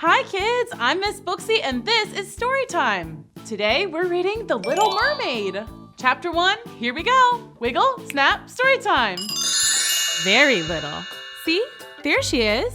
Hi kids, I'm Miss Booksy and this is Storytime. Today we're reading The Little Mermaid. Chapter 1, here we go. Wiggle, snap, Storytime. Very little. See, there she is.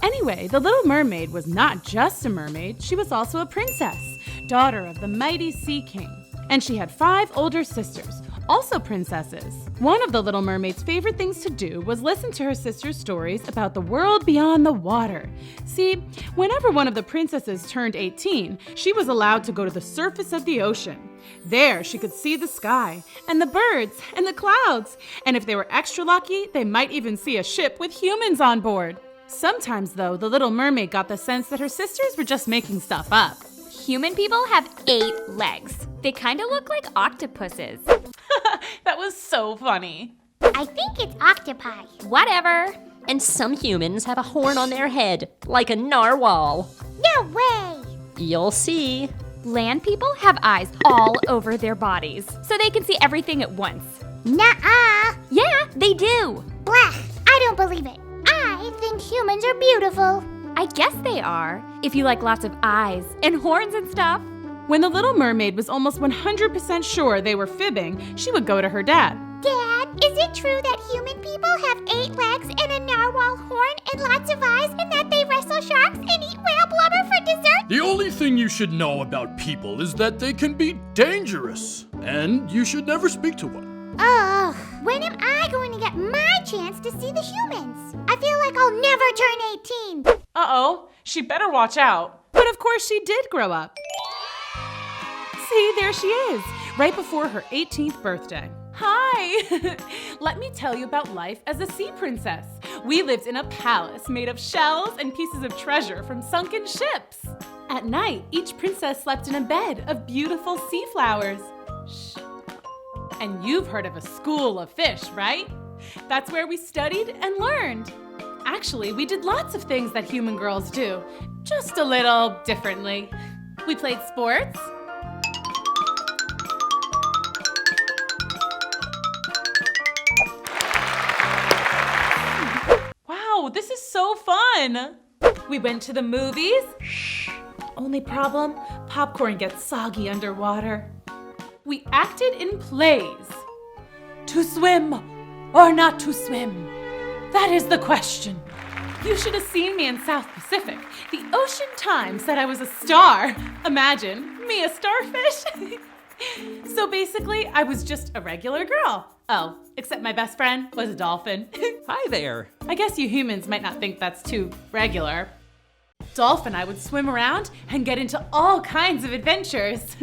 Anyway, the Little Mermaid was not just a mermaid, she was also a princess, daughter of the mighty Sea King. And she had 5 older sisters, also princesses. One of the Little Mermaid's favorite things to do was listen to her sister's stories about the world beyond the water. See, whenever one of the princesses turned 18, she was allowed to go to the surface of the ocean. There, she could see the sky, and the birds, and the clouds. And if they were extra lucky, they might even see a ship with humans on board. Sometimes, though, the Little Mermaid got the sense that her sisters were just making stuff up. Human people have 8 legs. They kind of look like octopuses. That was so funny. I think it's octopi. Whatever. And some humans have a horn on their head, like a narwhal. No way! You'll see. Land people have eyes all over their bodies, so they can see everything at once. Nuh-uh. Yeah, they do. Blah, I don't believe it. I think humans are beautiful. I guess they are, if you like lots of eyes and horns and stuff. When the Little Mermaid was almost 100% sure they were fibbing, she would go to her dad. Dad, is it true that human people have 8 legs and a narwhal horn and lots of eyes and that they wrestle sharks and eat whale blubber for dessert? The only thing you should know about people is that they can be dangerous, and you should never speak to one. Oh, when am I going to get my chance to see the humans? I feel like I'll never turn 18. Uh-oh, she better watch out. But of course she did grow up. See, there she is, right before her 18th birthday. Hi! Let me tell you about life as a sea princess. We lived in a palace made of shells and pieces of treasure from sunken ships. At night, each princess slept in a bed of beautiful sea flowers. Shh. And you've heard of a school of fish, right? That's where we studied and learned. Actually, we did lots of things that human girls do, just a little differently. We played sports. Wow, this is so fun. We went to the movies. Shh. Only problem, popcorn gets soggy underwater. We acted in plays. To swim or not to swim? That is the question. You should have seen me in South Pacific. The Ocean Times said I was a star. Imagine, me a starfish. So basically, I was just a regular girl. Oh, except my best friend was a dolphin. Hi there. I guess you humans might not think that's too regular. Dolph and I would swim around and get into all kinds of adventures.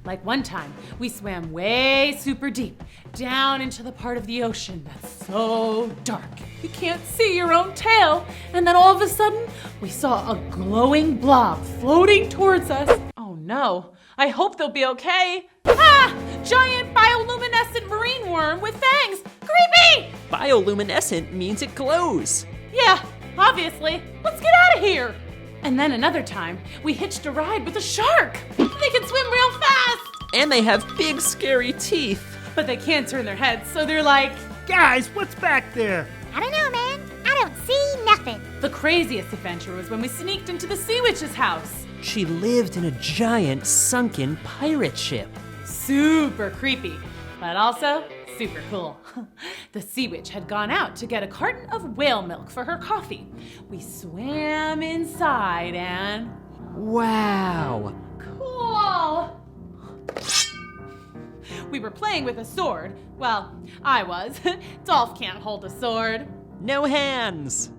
Like one time, we swam way super deep, down into the part of the ocean that's so dark you can't see your own tail. And then all of a sudden, we saw a glowing blob floating towards us. Oh no, I hope they'll be okay. Ah! Giant bioluminescent marine worm with fangs! Creepy! Bioluminescent means it glows. Yeah, obviously. Let's get out of here. And then another time, we hitched a ride with a shark. They can swim real fast. And they have big, scary teeth. But they can't turn their heads, so they're like, Guys, what's back there? I don't know, man. I don't see nothing. the craziest adventure was when we sneaked into the sea witch's house. She lived in a giant, sunken pirate ship. Super creepy, but also super cool. The sea witch had gone out to get a carton of whale milk for her coffee. We swam inside and... Wow. Cool! We were playing with a sword. Well, I was. Dolph can't hold a sword. No hands.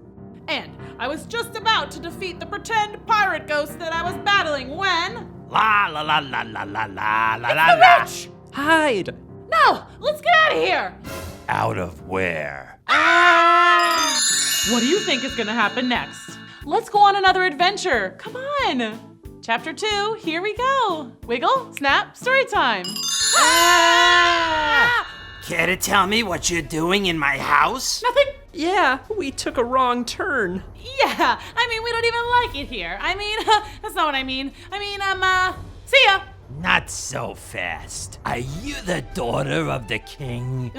And I was just about to defeat the pretend pirate ghost that I was battling when... La la la la la la la la It's la the la. witch! Hide. No! Let's get out of here! Out of where? Ah! What do you think is gonna happen next? Let's go on another adventure. Come on! Chapter 2, here we go. Wiggle, snap, story time. Ah! Care to tell me what you're doing in my house? Nothing. Yeah, we took a wrong turn. Yeah, I mean, we don't even like it here. I mean, that's not what I mean. See ya. Not so fast. Are you the daughter of the king?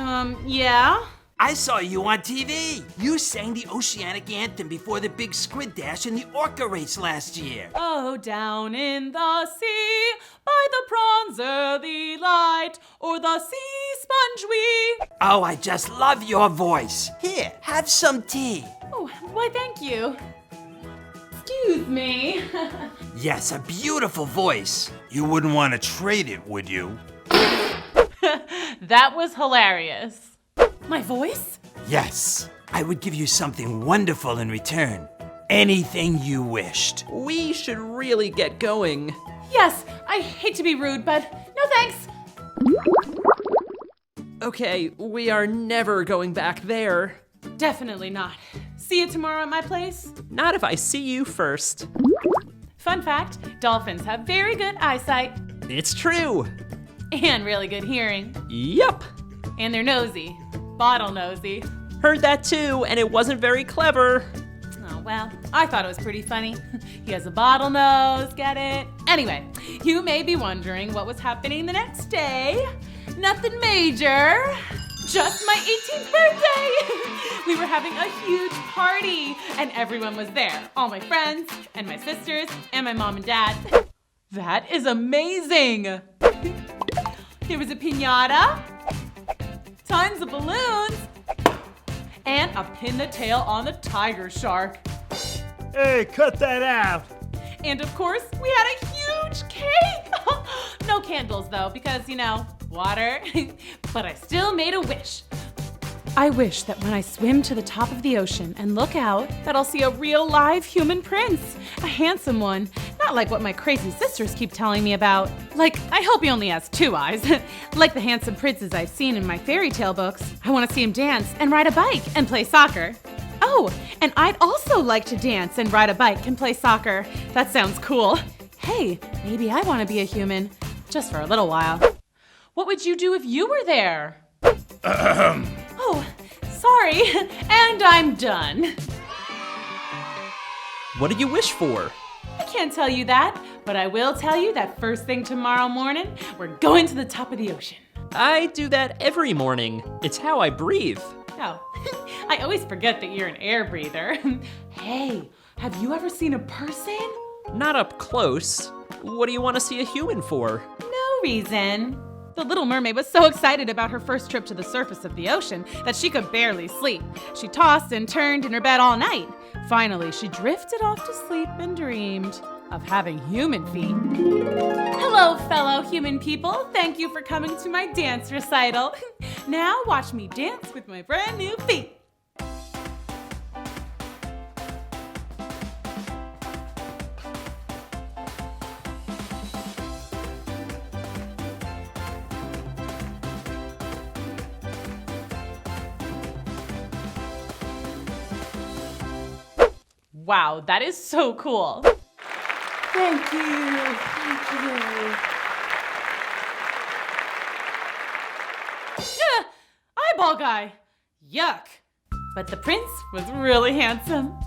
Yeah. I saw you on TV. You sang the Oceanic Anthem before the big squid dash in the orca race last year. Oh, down in the sea, by the prawns early light, or the sea sponge we. Oh, I just love your voice. Here, have some tea. Oh, why thank you. Excuse me. Yes, a beautiful voice. You wouldn't want to trade it, would you? That was hilarious. My voice? Yes. I would give you something wonderful in return. Anything you wished. We should really get going. Yes, I hate to be rude, but no thanks. Okay, we are never going back there. Definitely not. See you tomorrow at my place. Not if I see you first. Fun fact, dolphins have very good eyesight It's true. and really good hearing. Yep. And they're nosy. Bottle nosy. Heard that too, and it wasn't very clever. Oh, well, I thought it was pretty funny. He has a bottle nose, get it? Anyway, you may be wondering what was happening the next day. Nothing major. Just my 18th birthday! We were having a huge party, and everyone was there. All my friends, and my sisters, and my mom and dad. That is amazing! There was a piñata, tons of balloons, and a pin the tail on the tiger shark. Hey, cut that out. And of course, we had a huge cake! No candles though, because, water. But I still made a wish. I wish that when I swim to the top of the ocean and look out, that I'll see a real live human prince. A handsome one. Not like what my crazy sisters keep telling me about. Like, I hope he only has 2 eyes. Like the handsome princes I've seen in my fairy tale books. I want to see him dance and ride a bike and play soccer. Oh, and I'd also like to dance and ride a bike and play soccer. That sounds cool. Hey, maybe I want to be a human. Just for a little while. What would you do if you were there? Oh, sorry. And I'm done. What did you wish for? I can't tell you that, but I will tell you that first thing tomorrow morning, we're going to the top of the ocean. I do that every morning. It's how I breathe. Oh, I always forget that you're an air breather. Hey, have you ever seen a person? Not up close. What do you want to see a human for? No reason. The Little Mermaid was so excited about her first trip to the surface of the ocean that she could barely sleep. She tossed and turned in her bed all night. Finally, she drifted off to sleep and dreamed of having human feet. Hello, fellow human people. Thank you for coming to my dance recital. Now watch me dance with my brand new feet. Wow, that is so cool. Thank you. Thank you. Eyeball guy. Yuck. But the prince was really handsome.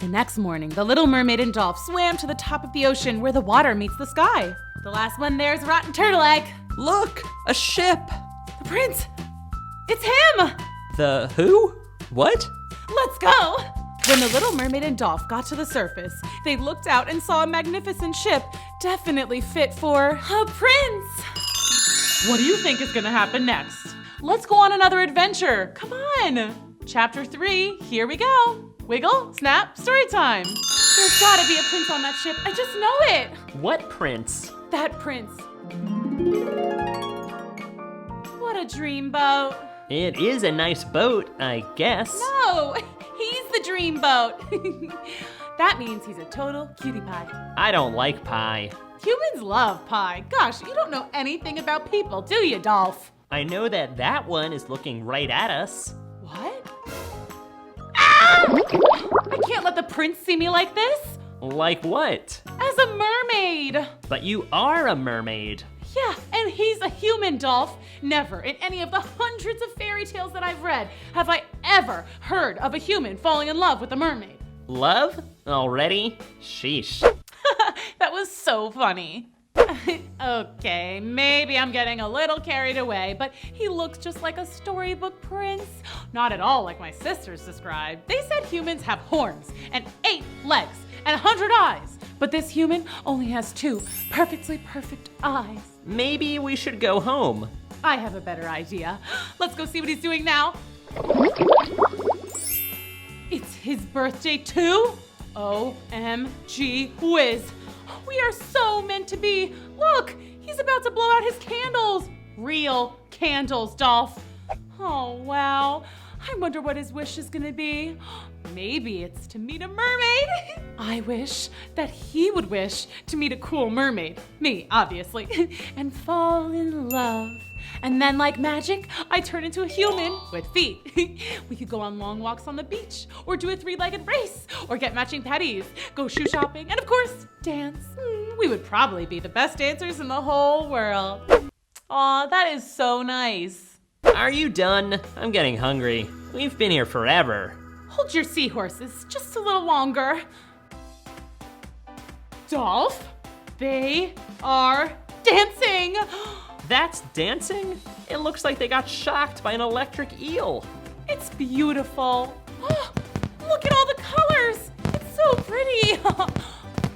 The next morning, the Little Mermaid and Dolph swam to the top of the ocean where the water meets the sky. The last one there is a rotten turtle egg. Look, a ship. The prince. It's him. The who? What? Let's go! When the Little Mermaid and Dolph got to the surface, they looked out and saw a magnificent ship, definitely fit for a prince. What do you think is gonna happen next? Let's go on another adventure. Come on. Chapter 3, here we go. Wiggle, snap, story time. There's gotta be a prince on that ship. I just know it. What prince? That prince. What a dreamboat. It is a nice boat, I guess. No, he's the dreamboat. That means he's a total cutie pie. I don't like pie. Humans love pie. Gosh, you don't know anything about people, do you, Dolph? I know that one is looking right at us. What? Ah! I can't let the prince see me like this. Like what? As a mermaid. But you are a mermaid. Yeah, and he's a human, Dolph. Never in any of the hundreds of fairy tales that I've read have I ever heard of a human falling in love with a mermaid. Love? Already? Sheesh. That was so funny. Okay, maybe I'm getting a little carried away, but he looks just like a storybook prince. Not at all like my sisters described. They said humans have horns and 8 legs and 100 eyes, but this human only has 2 perfectly perfect eyes. Maybe we should go home. I have a better idea. Let's go see what he's doing now. It's his birthday too? OMG whiz. We are so meant to be. Look, he's about to blow out his candles. Real candles, Dolph. Oh, wow. I wonder what his wish is gonna be. Maybe it's to meet a mermaid. I wish that he would wish to meet a cool mermaid. Me, obviously. And fall in love. And then, like magic, I turn into a human with feet. We could go on long walks on the beach, or do a 3-legged race, or get matching patties, go shoe shopping, and of course, dance. We would probably be the best dancers in the whole world. Aw, that is so nice. Are you done? I'm getting hungry. We've been here forever. Hold your seahorses just a little longer. Dolph, they are dancing. That's dancing? It looks like they got shocked by an electric eel. It's beautiful. Oh, look at all the colors. It's so pretty.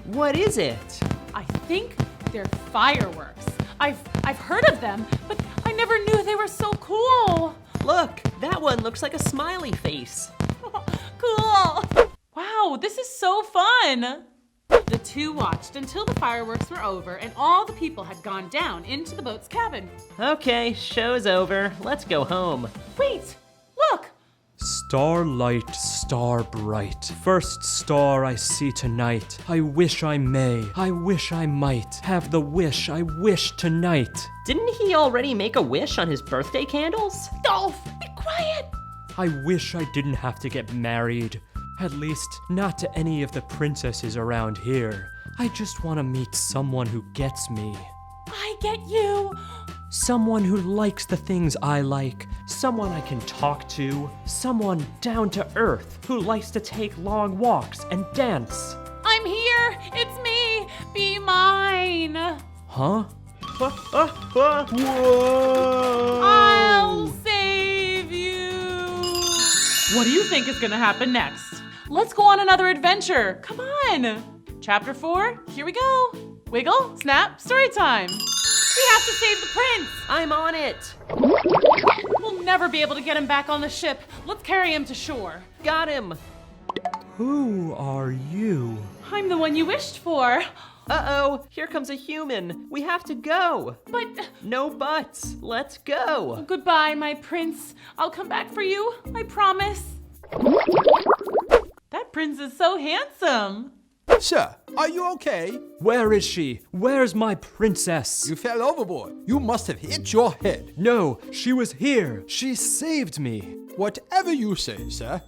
What is it? I think they're fireworks. I've heard of them, but I never knew they were so cool. Look, that one looks like a smiley face. Cool. Wow, this is so fun. The two watched until the fireworks were over and all the people had gone down into the boat's cabin. Okay, show's over. Let's go home. Wait, look. Starlight, star bright, first star I see tonight. I wish I may, I wish I might, have the wish I wish tonight. Didn't he already make a wish on his birthday candles? Dolph, be quiet. I wish I didn't have to get married. At least, not to any of the princesses around here. I just want to meet someone who gets me. I get you. Someone who likes the things I like. Someone I can talk to. Someone down to earth who likes to take long walks and dance. I'm here. It's me. Be mine. Huh? Whoa! I'll save you. What do you think is going to happen next? Let's go on another adventure. Come on. Chapter 4, here we go. Wiggle, snap, story time. We have to save the prince. I'm on it. We'll never be able to get him back on the ship. Let's carry him to shore. Got him. Who are you? I'm the one you wished for. Uh-oh, here comes a human. We have to go. But No buts. Let's go. goodbye, my prince. I'll come back for you. I promise. That prince is so handsome. Sir, are you okay? Where is she? Where's my princess? You fell overboard. You must have hit your head. No, she was here. She saved me. Whatever you say, sir.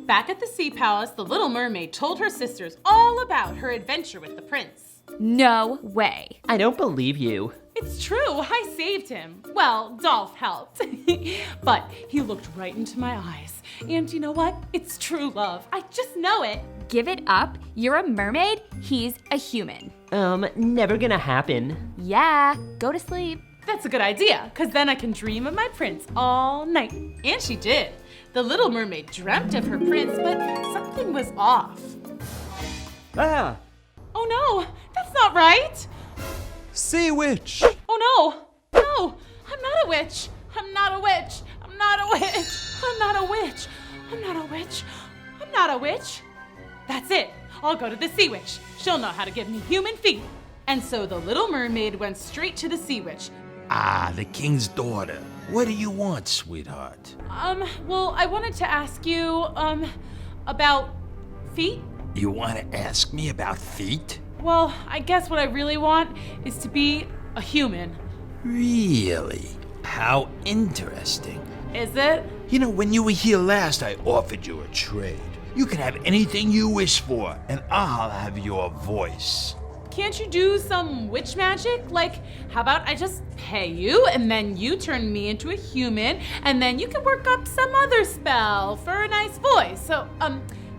Back at the sea palace, the little mermaid told her sisters all about her adventure with the prince. No way. I don't believe you. It's true, I saved him. Well, Dolph helped. But he looked right into my eyes. And you know what? It's true love. I just know it. Give it up. You're a mermaid. He's a human. Never gonna happen. Yeah, go to sleep. That's a good idea, because then I can dream of my prince all night. And she did. The little mermaid dreamt of her prince, but something was off. Ah! Oh no, that's not right. Sea witch! Oh no, no, I'm not a witch. I'm not a witch. I'm not a witch. I'm not a witch. I'm not a witch. I'm not a witch. That's it. I'll go to the sea witch. She'll know how to give me human feet. And so the little mermaid went straight to the sea witch. Ah, the king's daughter. What do you want, sweetheart? Well, I wanted to ask you, about feet? You want to ask me about feet? Well, I guess what I really want is to be a human. Really? How interesting. Is it? You know, when you were here last, I offered you a trade. You can have anything you wish for, and I'll have your voice. Can't you do some witch magic? Like, how about I just pay you and then you turn me into a human and then you can work up some other spell for a nice voice. So,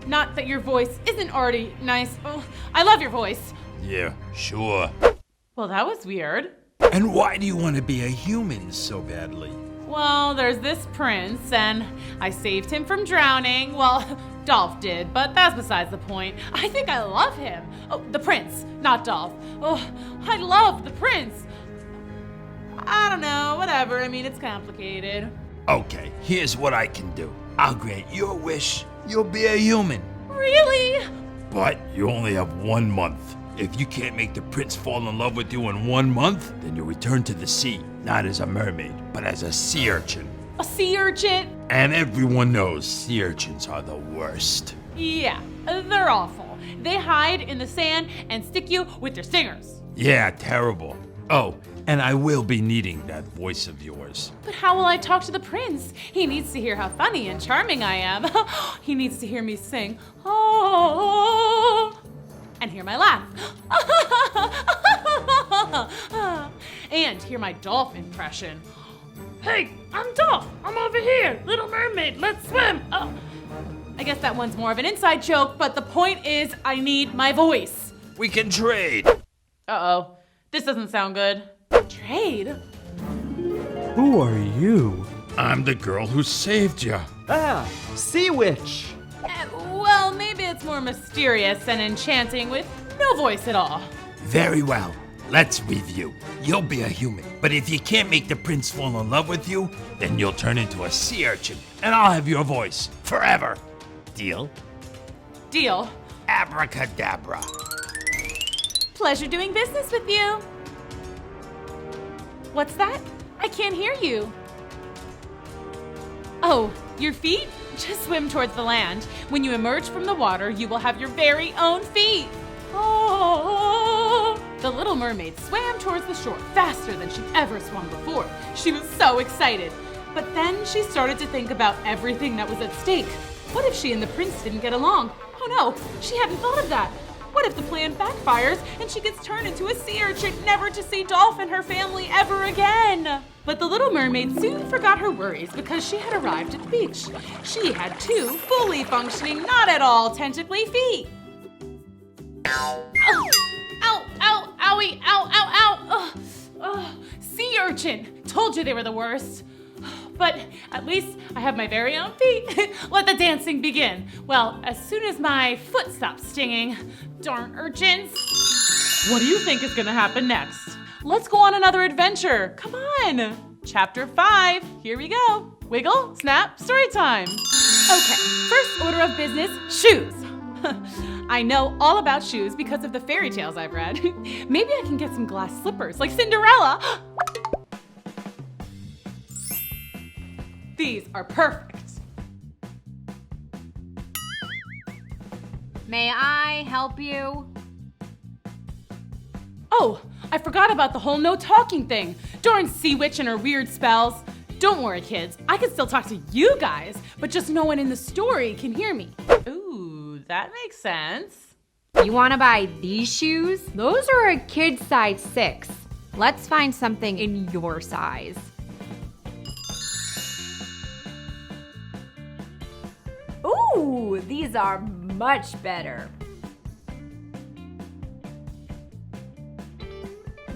not that your voice isn't already nice. Oh, I love your voice. Yeah, sure. Well, that was weird. And why do you want to be a human so badly? Well, there's this prince, and I saved him from drowning. Well, Dolph did, but that's besides the point. I think I love him. Oh, the prince, not Dolph. Oh, I love the prince. I don't know, whatever. I mean, it's complicated. Okay, here's what I can do. I'll grant your wish. You'll be a human. Really? But you only have 1 month. If you can't make the prince fall in love with you in 1 month, then you'll return to the sea, not as a mermaid, but as a sea urchin. A sea urchin? And everyone knows sea urchins are the worst. Yeah, they're awful. They hide in the sand and stick you with their stingers. Yeah, terrible. Oh, and I will be needing that voice of yours. But how will I talk to the prince? He needs to hear how funny and charming I am. He needs to hear me sing, oh, and hear my laugh. And hear my Dolph impression. Hey, I'm Dolph. I'm over here. Little mermaid, let's swim. Oh. I guess that one's more of an inside joke, but the point is I need my voice. We can trade. Uh-oh, this doesn't sound good. Trade? Who are you? I'm the girl who saved you. Ah, sea witch. Well, maybe it's more mysterious and enchanting with no voice at all. Very well. Let's review. You'll be a human, but if you can't make the prince fall in love with you, then you'll turn into a sea urchin, and I'll have your voice forever. Deal? Deal. Abracadabra. Pleasure doing business with you. What's that? I can't hear you. Oh, your feet? Just swim towards the land. When you emerge from the water, you will have your very own feet. Oh! The little mermaid swam towards the shore faster than she'd ever swum before. She was so excited. But then she started to think about everything that was at stake. What if she and the prince didn't get along? Oh no, she hadn't thought of that. What if the plan backfires and she gets turned into a sea urchin, never to see Dolph and her family ever again? But the little mermaid soon forgot her worries because she had arrived at the beach. She had 2 fully functioning, not at all tentacly feet. Ow, ow, ow, owie, ow, ow, ow. Sea urchin. Told you they were the worst. But at least I have my very own feet. Let the dancing begin. Well, as soon as my foot stops stinging. Darn urchins. What do you think is gonna happen next? Let's go on another adventure. Come on. Chapter 5. Here we go. Wiggle, snap, story time. Okay, first order of business, shoes. I know all about shoes because of the fairy tales I've read. Maybe I can get some glass slippers like Cinderella. These are perfect. May I help you? Oh, I forgot about the whole no talking thing. Darn sea witch and her weird spells. Don't worry, kids. I can still talk to you guys, but just no one in the story can hear me. Ooh, that makes sense. You want to buy these shoes? Those are a kid size 6. Let's find something in your size. Ooh, these are much better.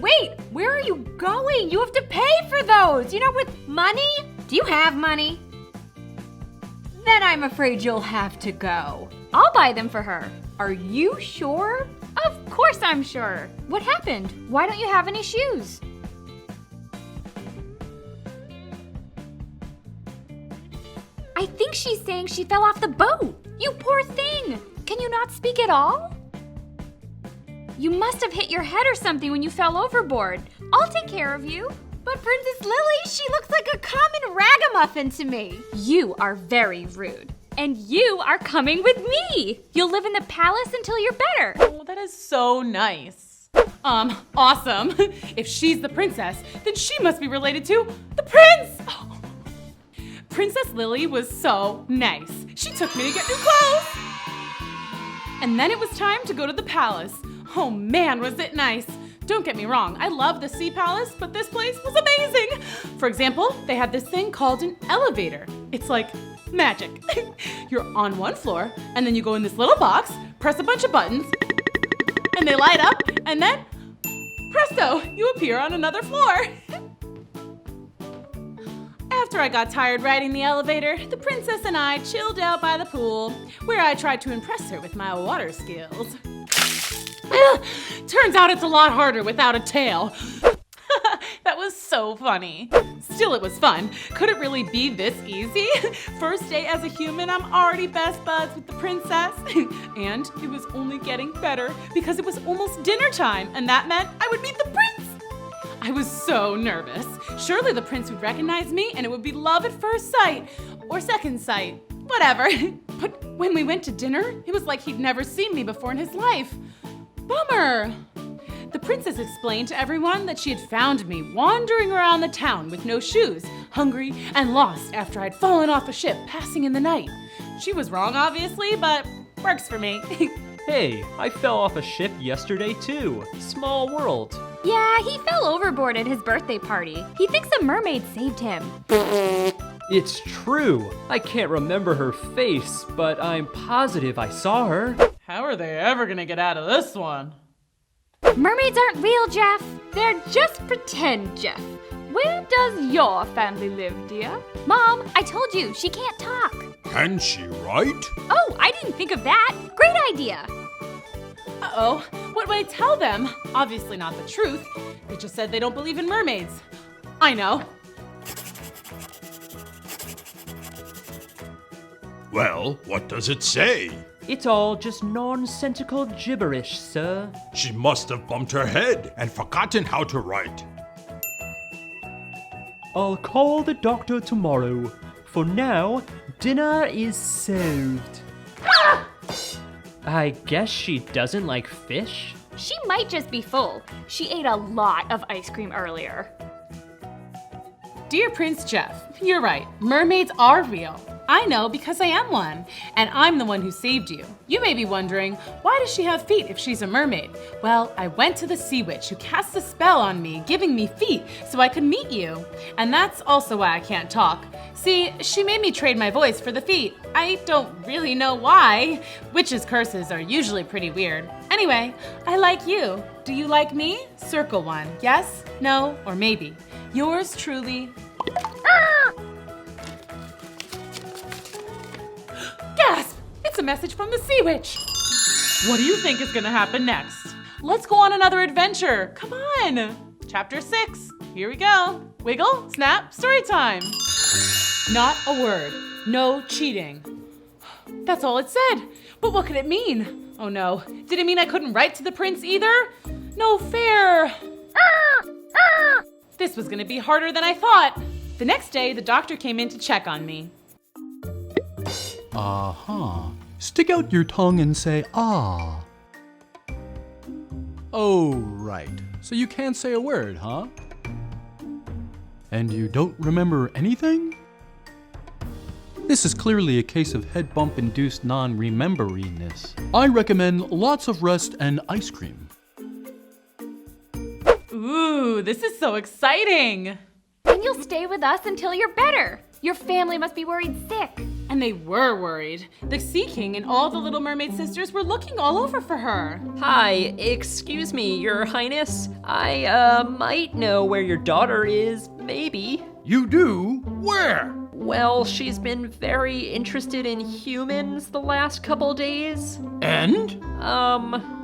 Wait, where are you going? You have to pay for those. You're not with money? Do you have money? Then I'm afraid you'll have to go. I'll buy them for her. Are you sure? Of course I'm sure. What happened? Why don't you have any shoes? I think she's saying she fell off the boat. You poor thing. Can you not speak at all? You must have hit your head or something when you fell overboard. I'll take care of you. But Princess Lily, she looks like a common ragamuffin to me. You are very rude. And you are coming with me. You'll live in the palace until you're better. Oh, that is so nice. Awesome. If she's the princess, then she must be related to the prince. Oh. Princess Lily was so nice. She took me to get new clothes. And then it was time to go to the palace. Oh man, was it nice. Don't get me wrong, I love the Sea Palace, but this place was amazing. For example, they had this thing called an elevator. It's like magic. You're on one floor, and then you go in this little box, press a bunch of buttons, and they light up, and then Presto, you appear on another floor. After I got tired riding the elevator, the princess and I chilled out by the pool, where I tried to impress her with my water skills. Turns out it's a lot harder without a tail. That was so funny. Still, it was fun. Could it really be this easy? First day as a human, I'm already best buds with the princess. And it was only getting better because it was almost dinner time, and that meant I would meet the prince. I was so nervous. Surely the prince would recognize me and it would be love at first sight, or second sight, whatever. But when we went to dinner, it was like he'd never seen me before in his life. Bummer. The princess explained to everyone that she had found me wandering around the town with no shoes, hungry and lost after I'd fallen off a ship passing in the night. She was wrong, obviously, but works for me. Hey, I fell off a ship yesterday too. Small world. Yeah, he fell overboard at his birthday party. He thinks a mermaid saved him. It's true. I can't remember her face, but I'm positive I saw her. How are they ever gonna get out of this one? Mermaids aren't real, Jeff. They're just pretend, Jeff. Where does your family live, dear? Mom, I told you, she can't talk. Can she write? Oh, I didn't think of that. Great idea. Uh-oh, what would I tell them? Obviously not the truth. They just said they don't believe in mermaids. I know. Well, what does it say? It's all just nonsensical gibberish, sir. She must have bumped her head and forgotten how to write. I'll call the doctor tomorrow. For now, dinner is served. I guess she doesn't like fish? She might just be full. She ate a lot of ice cream earlier. Dear Prince Jeff, you're right. Mermaids are real. I know because I am one, and I'm the one who saved you. You may be wondering, why does she have feet if she's a mermaid? Well, I went to the sea witch who cast a spell on me, giving me feet so I could meet you. And that's also why I can't talk. See, she made me trade my voice for the feet. I don't really know why. Witches' curses are usually pretty weird. Anyway, I like you. Do you like me? Circle one. Yes, no, or maybe. Yours truly. Gasp! It's a message from the sea witch. What do you think is gonna happen next? Let's go on another adventure. Come on. Chapter 6. Here we go. Wiggle, snap, story time. Not a word. No cheating. That's all it said. But what could it mean? Oh no. Did it mean I couldn't write to the prince either? No fair. This was gonna be harder than I thought. The next day, the doctor came in to check on me. Uh-huh. Stick out your tongue and say, ah. Oh, right. So you can't say a word, huh? And you don't remember anything? This is clearly a case of head bump-induced non-rememberiness. I recommend lots of rest and ice cream. Ooh, this is so exciting. And you'll stay with us until you're better. Your family must be worried sick. And they were worried. The Sea King and all the Little Mermaid sisters were looking all over for her. Hi, excuse me, Your Highness. I, might know where your daughter is, maybe. You do? Where? Well, she's been very interested in humans the last couple days. And?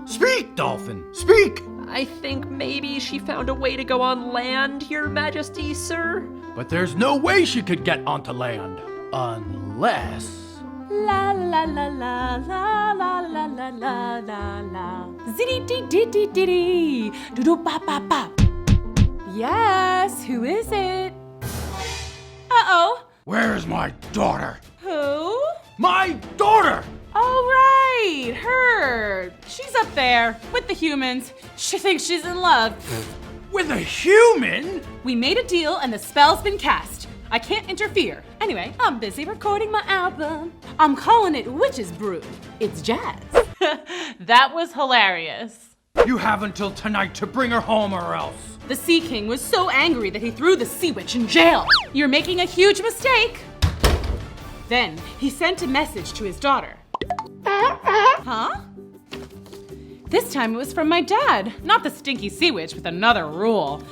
Speak, Dolphin, speak! I think maybe she found a way to go on land, Your Majesty, sir. But there's no way she could get onto land. Unless... La la la la la la la la la la la. Zitty dee dee dee dee dee. Doo doo bop bop bop. Yes, who is it? Uh-oh. Where's my daughter? Who? My daughter! Oh, right, her. She's up there with the humans. She thinks she's in love. With a human? We made a deal and the spell's been cast. I can't interfere. Anyway, I'm busy recording my album. I'm calling it Witch's Brew. It's jazz. That was hilarious. You have until tonight to bring her home or else. The Sea King was so angry that he threw the Sea Witch in jail. You're making a huge mistake. Then he sent a message to his daughter. Huh? This time it was from my dad, not the stinky sea witch with another rule.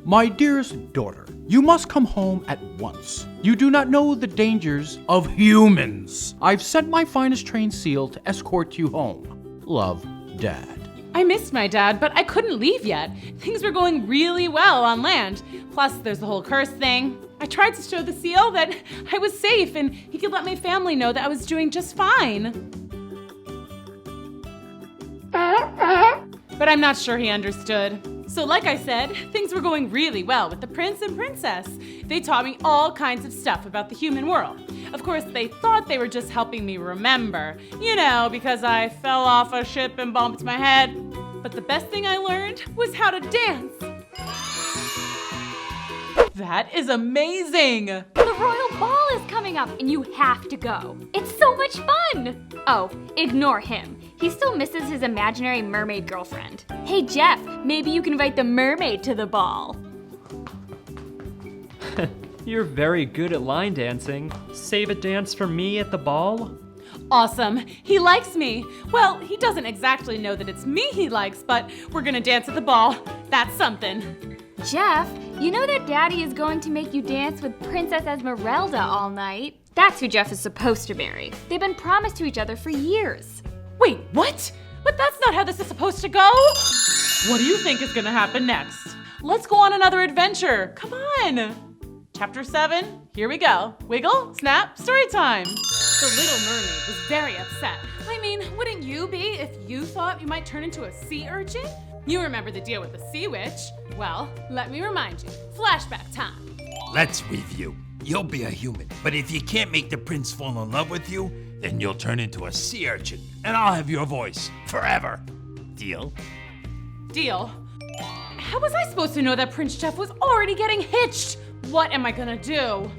My dearest daughter, you must come home at once. You do not know the dangers of humans. I've sent my finest trained seal to escort you home. Love, Dad. I missed my dad, but I couldn't leave yet. Things were going really well on land. Plus, there's the whole curse thing. I tried to show the seal that I was safe and he could let my family know that I was doing just fine. But I'm not sure he understood. So like I said, things were going really well with the prince and princess. They taught me all kinds of stuff about the human world. Of course, they thought they were just helping me remember, because I fell off a ship and bumped my head. But the best thing I learned was how to dance. That is amazing! The royal ball is coming up and you have to go. It's so much fun! Oh, ignore him. He still misses his imaginary mermaid girlfriend. Hey Jeff, maybe you can invite the mermaid to the ball. You're very good at line dancing. Save a dance for me at the ball? Awesome. He likes me. Well, he doesn't exactly know that it's me he likes, but we're gonna dance at the ball. That's something. Jeff, you know that Daddy is going to make you dance with Princess Esmeralda all night? That's who Jeff is supposed to marry. They've been promised to each other for years. Wait, what? But that's not how this is supposed to go. What do you think is gonna happen next? Let's go on another adventure. Come on. Chapter 7, here we go. Wiggle, snap, story time. The Little Mermaid was very upset. I mean, wouldn't you be if you thought you might turn into a sea urchin? You remember the deal with the sea witch. Well, let me remind you. Flashback time. Let's review. You'll be a human, but if you can't make the prince fall in love with you, then you'll turn into a sea urchin, and I'll have your voice forever. Deal? Deal. How was I supposed to know that Prince Jeff was already getting hitched? What am I gonna do?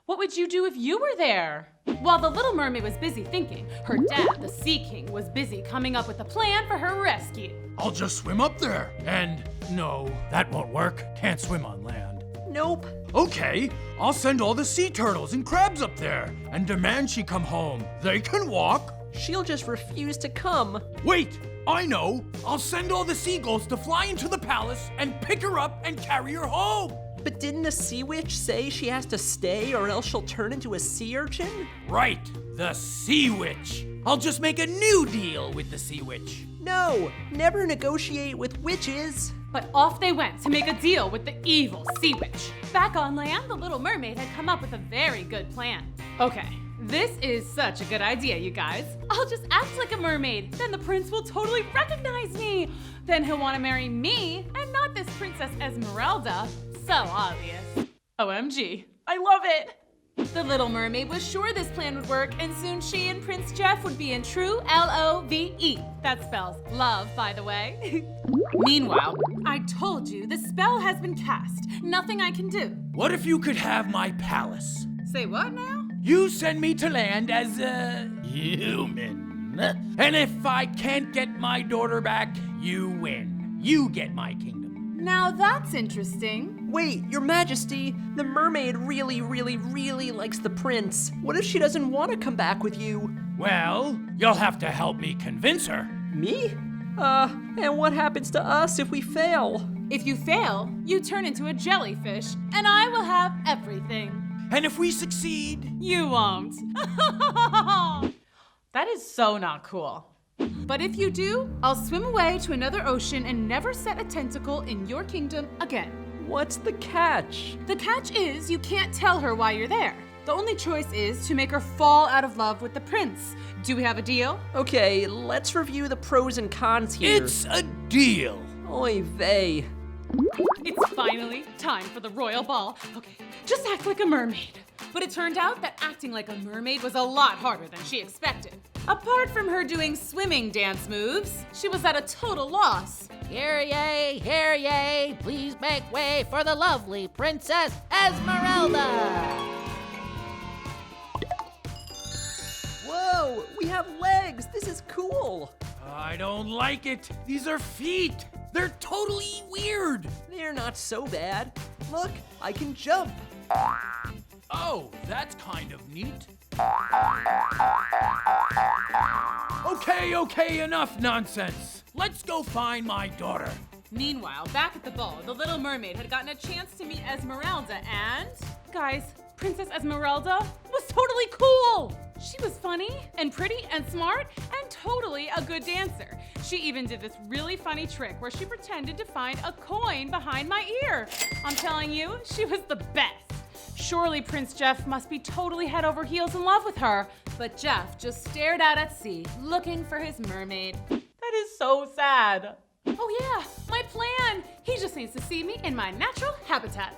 What would you do if you were there? While the Little Mermaid was busy thinking, her dad, the Sea King, was busy coming up with a plan for her rescue. I'll just swim up there. And no, that won't work. Can't swim on land. Nope. Okay, I'll send all the sea turtles and crabs up there and demand she come home. They can walk. She'll just refuse to come. Wait, I know. I'll send all the seagulls to fly into the palace and pick her up and carry her home. But didn't the sea witch say she has to stay or else she'll turn into a sea urchin? Right, the sea witch. I'll just make a new deal with the sea witch. No, never negotiate with witches. But off they went to make a deal with the evil sea witch. Back on land, the Little Mermaid had come up with a very good plan. Okay, this is such a good idea, you guys. I'll just act like a mermaid, then the prince will totally recognize me. Then he'll want to marry me and not this Princess Esmeralda. So obvious. OMG, I love it. The Little Mermaid was sure this plan would work, and soon she and Prince Jeff would be in true L-O-V-E. That spells love, by the way. Meanwhile, I told you the spell has been cast. Nothing I can do. What if you could have my palace? Say what now? You send me to land as a human. And if I can't get my daughter back, you win. You get my kingdom. Now that's interesting. Wait, Your Majesty, the mermaid really, really, really likes the prince. What if she doesn't want to come back with you? Well, you'll have to help me convince her. Me? And what happens to us if we fail? If you fail, you turn into a jellyfish, and I will have everything. And if we succeed, you won't. That is so not cool. But if you do, I'll swim away to another ocean and never set a tentacle in your kingdom again. What's the catch? The catch is you can't tell her why you're there. The only choice is to make her fall out of love with the prince. Do we have a deal? Okay, let's review the pros and cons here. It's a deal. Oy vey. It's finally time for the royal ball. Okay, just act like a mermaid. But it turned out that acting like a mermaid was a lot harder than she expected. Apart from her doing swimming dance moves, she was at a total loss. Here ye, please make way for the lovely Princess Esmeralda. Whoa, we have legs. This is cool. I don't like it. These are feet. They're totally weird. They're not so bad. Look, I can jump. Oh, that's kind of neat. Okay, enough nonsense. Let's go find my daughter. Meanwhile, back at the ball, the Little Mermaid had gotten a chance to meet Esmeralda and... Guys, Princess Esmeralda was totally cool! She was funny and pretty and smart and totally a good dancer. She even did this really funny trick where she pretended to find a coin behind my ear. I'm telling you, she was the best. Surely Prince Jeff must be totally head over heels in love with her. But Jeff just stared out at sea, looking for his mermaid. That is so sad. Oh yeah, my plan. He just needs to see me in my natural habitat.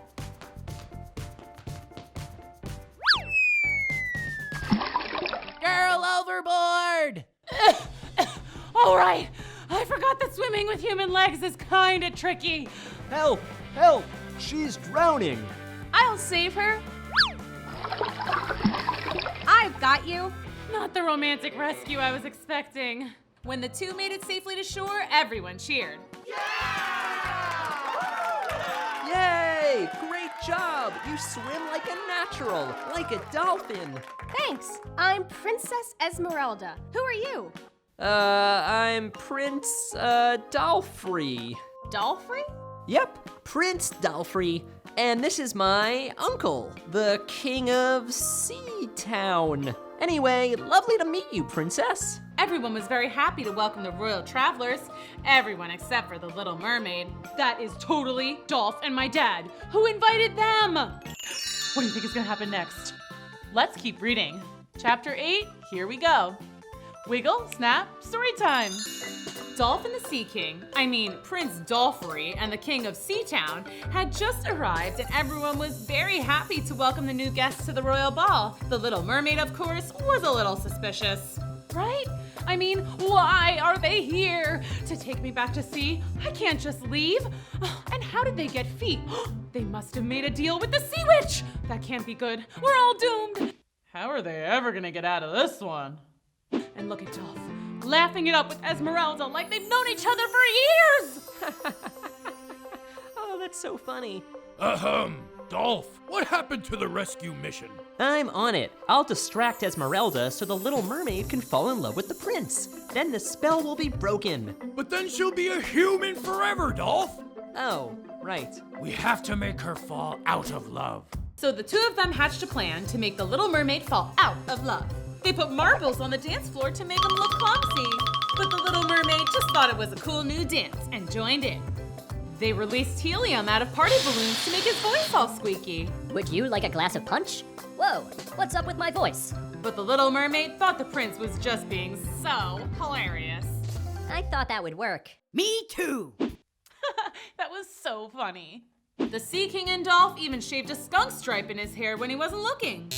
Girl overboard! All right, I forgot that swimming with human legs is kinda tricky. Help! Help! She's drowning! I'll save her. I've got you. Not the romantic rescue I was expecting. When the two made it safely to shore, everyone cheered. Yay! Great job! You swim like a natural, like a dolphin. Thanks. I'm Princess Esmeralda. Who are you? I'm Prince, Dolphrey. Dolphrey? Yep, Prince Dolphrey. And this is my uncle, the King of Sea Town. Anyway, lovely to meet you, Princess. Everyone was very happy to welcome the royal travelers. Everyone except for the Little Mermaid. That is totally Dolph and my dad. Who invited them? What do you think is gonna happen next? Let's keep reading. Chapter 8, here we go. Wiggle, snap, story time. Dolph and the Sea King, Prince Dolphrey and the King of Seatown, had just arrived and everyone was very happy to welcome the new guests to the royal ball. The Little Mermaid, of course, was a little suspicious. Right? Why are they here? To take me back to sea? I can't just leave. And how did they get feet? They must have made a deal with the Sea Witch. That can't be good. We're all doomed. How are they ever gonna get out of this one? And look at Dolph, laughing it up with Esmeralda like they've known each other for years! Oh, that's so funny. Dolph, what happened to the rescue mission? I'm on it. I'll distract Esmeralda so the Little Mermaid can fall in love with the prince. Then the spell will be broken. But then she'll be a human forever, Dolph! Oh, right. We have to make her fall out of love. So the two of them hatched a plan to make the Little Mermaid fall out of love. They put marbles on the dance floor to make them look clumsy. But the Little Mermaid just thought it was a cool new dance and joined in. They released helium out of party balloons to make his voice all squeaky. Would you like a glass of punch? Whoa, what's up with my voice? But the Little Mermaid thought the prince was just being so hilarious. I thought that would work. Me too. That was so funny. The Sea King and Dolph even shaved a skunk stripe in his hair when he wasn't looking.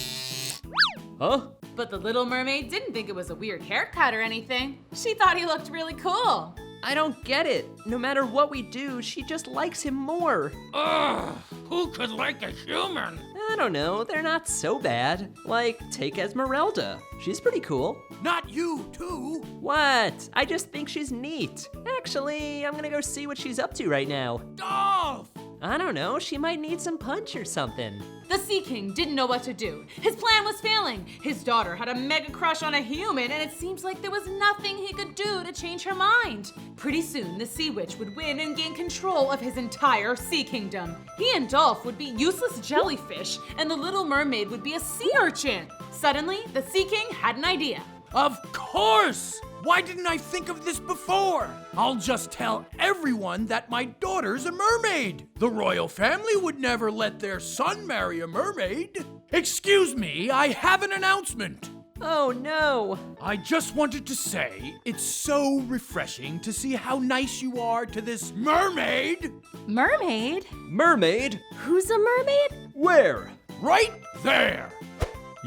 Huh? But the Little Mermaid didn't think it was a weird haircut or anything. She thought he looked really cool. I don't get it. No matter what we do, she just likes him more. Ugh, who could like a human? I don't know, they're not so bad. Like, take Esmeralda. She's pretty cool. Not you, too. What? I just think she's neat. Actually, I'm gonna go see what she's up to right now. Dolph! I don't know, she might need some punch or something. The Sea King didn't know what to do. His plan was failing. His daughter had a mega crush on a human, and it seems like there was nothing he could do to change her mind. Pretty soon, the Sea Witch would win and gain control of his entire sea kingdom. He and Dolph would be useless jellyfish, and the Little Mermaid would be a sea urchin. Suddenly, the Sea King had an idea. Of course! Why didn't I think of this before? I'll just tell everyone that my daughter's a mermaid. The royal family would never let their son marry a mermaid. Excuse me, I have an announcement. Oh no! I just wanted to say, it's so refreshing to see how nice you are to this mermaid. Mermaid? Mermaid? Who's a mermaid? Where? Right there.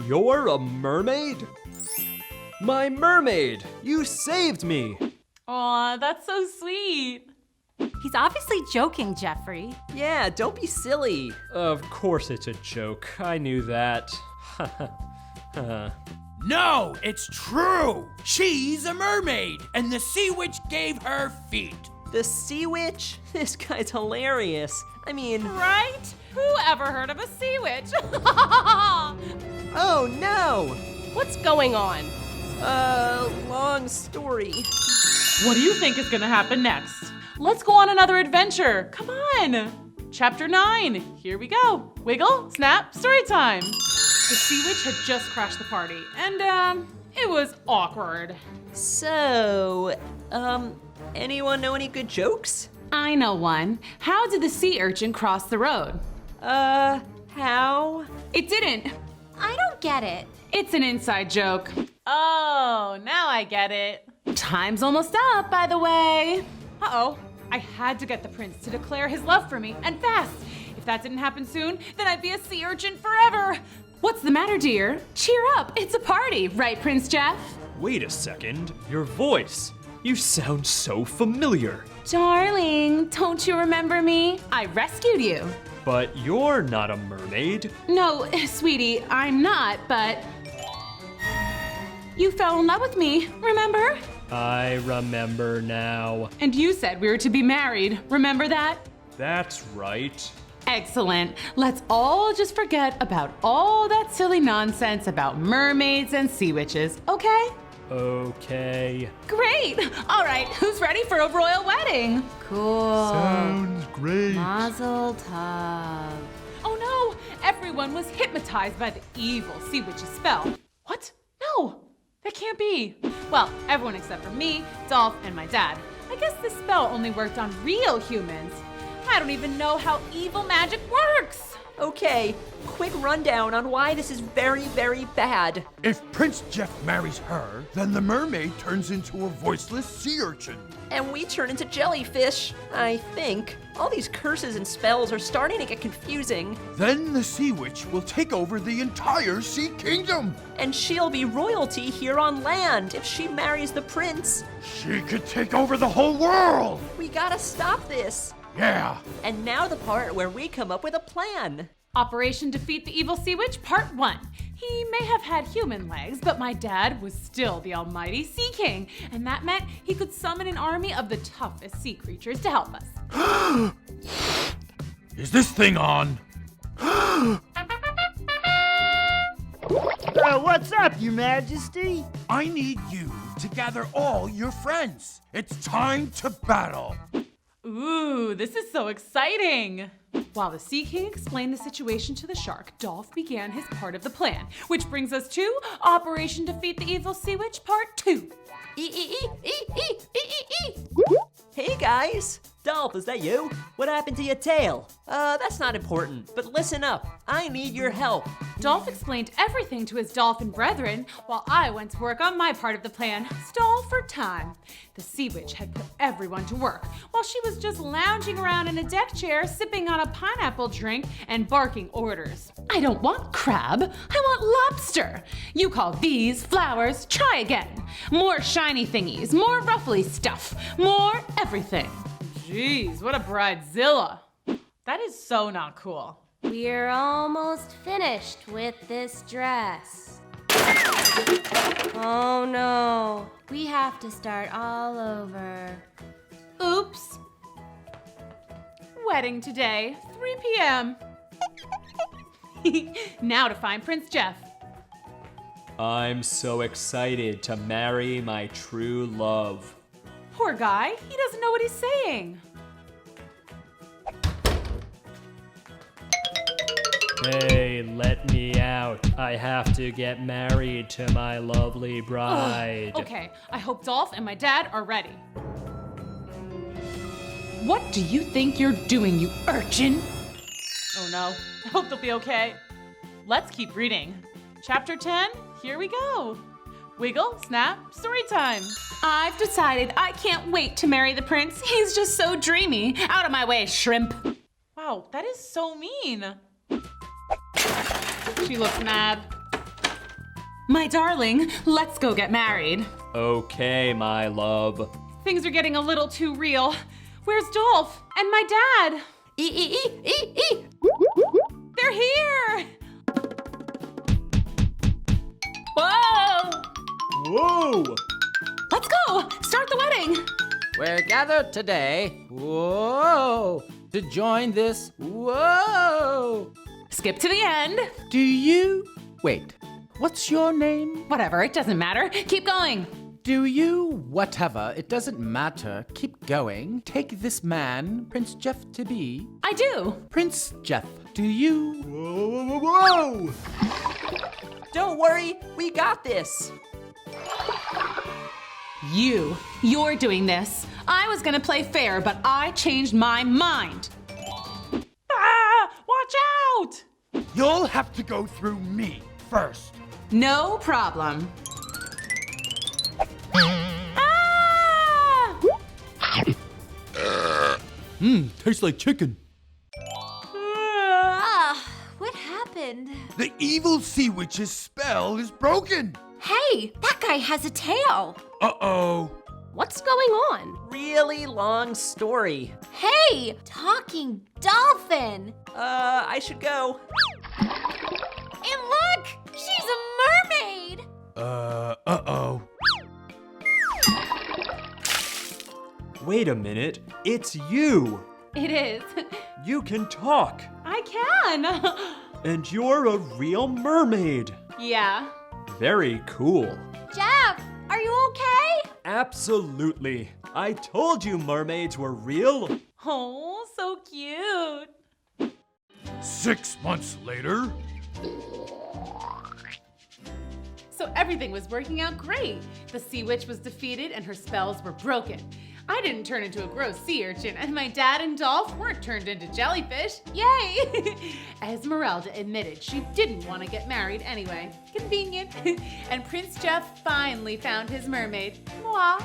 You're a mermaid? My mermaid! You saved me! Aw, that's so sweet. He's obviously joking, Jeffrey. Yeah, don't be silly. Of course it's a joke. I knew that. No, it's true. She's a mermaid, and the Sea Witch gave her feet. The Sea Witch? This guy's hilarious. Right? Who ever heard of a Sea Witch? Oh no! What's going on? Long story. What do you think is gonna happen next? Let's go on another adventure. Come on. Chapter 9. Here we go. Wiggle, snap, story time. The sea witch had just crashed the party, and it was awkward. So, anyone know any good jokes? I know one. How did the sea urchin cross the road? How? It didn't. I don't get it. It's an inside joke. Oh, now I get it. Time's almost up, by the way. Uh-oh. I had to get the prince to declare his love for me, and fast. If that didn't happen soon, then I'd be a sea urchin forever. What's the matter, dear? Cheer up. It's a party, right, Prince Jeff? Wait a second. Your voice. You sound so familiar. Darling, don't you remember me? I rescued you. But you're not a mermaid. No, sweetie, I'm not, but you fell in love with me, remember? I remember now. And you said we were to be married, remember that? That's right. Excellent. Let's all just forget about all that silly nonsense about mermaids and sea witches, okay? Okay. Great! All right, who's ready for a royal wedding? Cool. Sounds great. Mazel tov. Oh no! Everyone was hypnotized by the evil sea witch's spell. What? No! That can't be. Well, everyone except for me, Dolph, and my dad. I guess this spell only worked on real humans. I don't even know how evil magic works. Okay, quick rundown on why this is very, very bad. If Prince Jeff marries her, then the mermaid turns into a voiceless sea urchin. And we turn into jellyfish, I think. All these curses and spells are starting to get confusing. Then the sea witch will take over the entire sea kingdom. And she'll be royalty here on land if she marries the prince. She could take over the whole world. We gotta stop this. Yeah. And now the part where we come up with a plan. Operation Defeat the Evil Sea Witch, Part 1. He may have had human legs, but my dad was still the almighty Sea King, and that meant he could summon an army of the toughest sea creatures to help us. Is this thing on? What's up, Your Majesty? I need you to gather all your friends. It's time to battle. Ooh, this is so exciting! While the Sea King explained the situation to the shark, Dolph began his part of the plan, which brings us to Operation Defeat the Evil Sea Witch Part 2. Hey guys! Dolph, is that you? What happened to your tail? That's not important, but listen up. I need your help. Dolph explained everything to his dolphin brethren while I went to work on my part of the plan, stall for time. The sea witch had put everyone to work while she was just lounging around in a deck chair, sipping on a pineapple drink and barking orders. I don't want crab, I want lobster. You call these flowers, try again. More shiny thingies, more ruffly stuff, more everything. Jeez, what a bridezilla. That is so not cool. We're almost finished with this dress. Oh no, we have to start all over. Oops. Wedding today, 3 p.m. Now to find Prince Jeff. I'm so excited to marry my true love. Poor guy, he doesn't know what he's saying. Hey, let me out. I have to get married to my lovely bride. Okay, I hope Dolph and my dad are ready. What do you think you're doing, you urchin? Oh no, I hope they'll be okay. Let's keep reading. Chapter 10, here we go. Wiggle, snap, story time. I've decided I can't wait to marry the prince. He's just so dreamy. Out of my way, shrimp. Wow, that is so mean. She looks mad. My darling, let's go get married. Okay, my love. Things are getting a little too real. Where's Dolph? And my dad? They're here! Whoa! Whoa! Let's go! Start the wedding! We're gathered today, whoa, to join this, whoa. Skip to the end. Do you? Wait, What's your name? Whatever, it doesn't matter. Keep going. Do you? Whatever, it doesn't matter. Keep going. Take this man, Prince Jeff to be. I do. Prince Jeff, do you? Whoa, whoa, whoa! Don't worry, we got this. You're doing this. I was gonna play fair, but I changed my mind. Ah! Watch out! You'll have to go through me first. No problem. Tastes like chicken. What happened? The evil sea witch's spell is broken. Hey, that guy has a tail. Uh-oh. What's going on? Really long story. Hey, talking dolphin. I should go. And look, she's a mermaid. Uh-oh. Wait a minute, it's you! It is. You can talk, I can. and you're a real mermaid. Yeah. Very cool. Jeff, are you okay? Absolutely. I told you mermaids were real. Oh, so cute. 6 months later. So everything was working out great. The sea witch was defeated and her spells were broken. I didn't turn into a gross sea urchin, and my dad and Dolph weren't turned into jellyfish. Yay! Esmeralda admitted she didn't want to get married anyway. Convenient. And Prince Jeff finally found his mermaid. Mwah.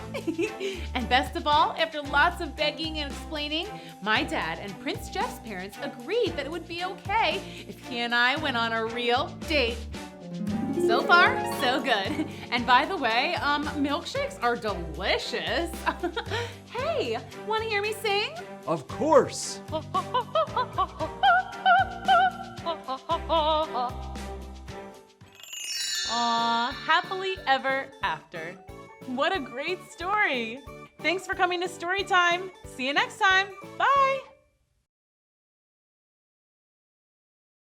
And best of all, after lots of begging and explaining, my dad and Prince Jeff's parents agreed that it would be okay if he and I went on a real date. So far, so good. And by the way, milkshakes are delicious. Hey, want to hear me sing? Of course. Aw, happily ever after. What a great story. Thanks for coming to Storytime. See you next time. Bye.